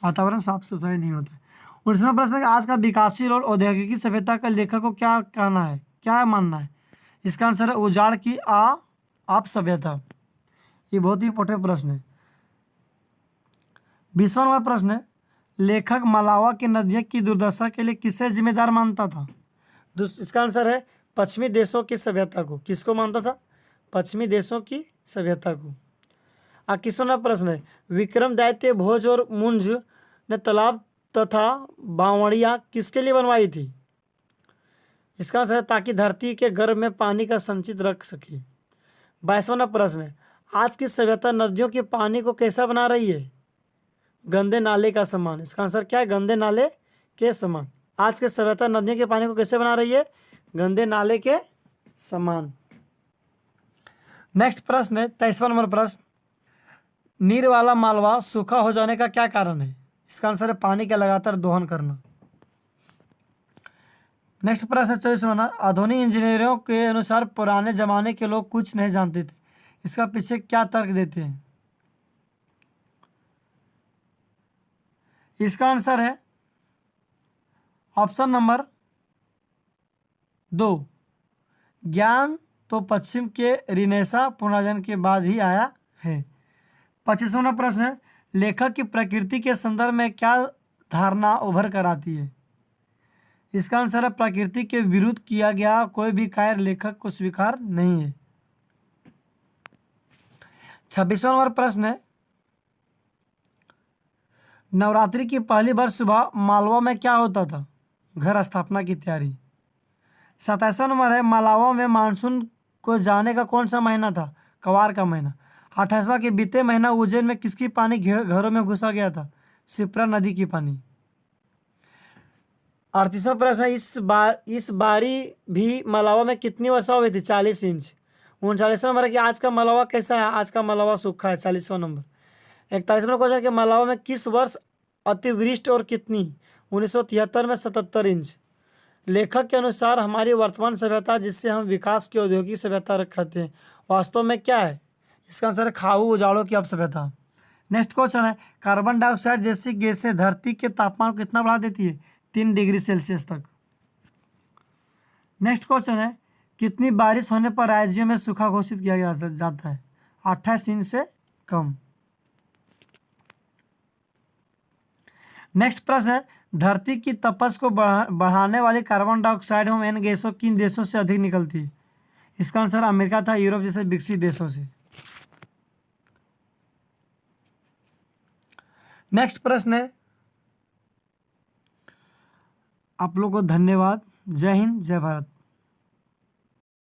वातावरण साफ सफाई नहीं होता है। 19वां प्रश्न है कि आज का विकासशील और औद्योगिकी सभ्यता का लेखक को क्या कहना है, क्या मानना है? इसका आंसर है उजाड़ की आप सभ्यता। ये बहुत ही इंपॉर्टेंट प्रश्न है। 20वां नंबर प्रश्न है, लेखक मलावा के नदियों की दुर्दशा के लिए किसे जिम्मेदार मानता था? इसका आंसर है पश्चिमी देशों की सभ्यता को। किसको मानता था? पश्चिमी देशों की सभ्यता को। 21वां प्रश्न है, विक्रमदायित्य भोज और मुंज ने तालाब तथा बावड़ियां किसके लिए बनवाई थी? इसका आंसर है ताकि धरती के गर्भ में पानी का संचित रख सके। 22वां प्रश्न है, आज की सभ्यता नदियों के पानी को कैसा बना रही है? गंदे नाले का समान। इसका आंसर क्या है? गंदे नाले के समान। आज की सभ्यता नदियों के पानी को कैसे बना रही है? गंदे नाले के समान। नेक्स्ट प्रश्न है 23वां नंबर प्रश्न, नीर वाला मालवा सूखा हो जाने का क्या कारण है? इसका आंसर है पानी का लगातार दोहन करना। नेक्स्ट प्रश्न है 24वां, आधुनिक इंजीनियरों के अनुसार पुराने जमाने के लोग कुछ नहीं जानते थे। इसका पीछे क्या तर्क देते हैं? इसका आंसर है ऑप्शन नंबर 2, ज्ञान तो पश्चिम के रिनेसा पुनर्जन्म के बाद ही आया है। 25वां प्रश्न है, लेखक की प्रकृति के संदर्भ में क्या धारणा उभर कर आती है? इसका आंसर है प्रकृति के विरुद्ध किया गया कोई भी कार्य लेखक को स्वीकार नहीं है। 26वां नंबर प्रश्न है, नवरात्रि की पहली बार सुबह मालवा में क्या होता था? घर स्थापना की तैयारी। 27वां नंबर है, मालवा में मानसून को जाने का कौन सा महीना था? कवार का महीना। 28वां के बीते महीना उज्जैन में किसकी पानी घरों में घुसा गया था? शिप्रा नदी की पानी। 38वां प्रश्न है, इस बारी भी मलावा में कितनी वर्षा हुई थी? 40 इंच। 39वां नंबर है कि आज का मलावा कैसा है? आज का मलावा सूखा है। 40वां नंबर। 41वां क्वेश्चन कि मलावा में किस वर्ष अतिवृष्टि और कितनी? 1973 में 77 इंच। लेखक के अनुसार हमारी वर्तमान सभ्यता जिससे हम विकास की औद्योगिक सभ्यता कहते हैं वास्तव में क्या है? इसका आंसर है खाऊ उजाड़ों की अब सभ्यता। नेक्स्ट क्वेश्चन है, कार्बन डाइऑक्साइड जैसी गैसें धरती के तापमान को कितना बढ़ा देती है? 3 डिग्री सेल्सियस तक। नेक्स्ट क्वेश्चन है, कितनी बारिश होने पर राज्यों में सूखा घोषित किया जाता है? 28 इंच से कम। नेक्स्ट प्रश्न है, धरती की तपश को बढ़ाने वाली कार्बन डाइऑक्साइड एवं अन्य गैसों किन देशों से अधिक निकलती है? इसका आंसर अमेरिका था यूरोप जैसे विकसित देशों से। नेक्स्ट प्रश्न है, आप लोगों को धन्यवाद। जय हिंद, जय भारत।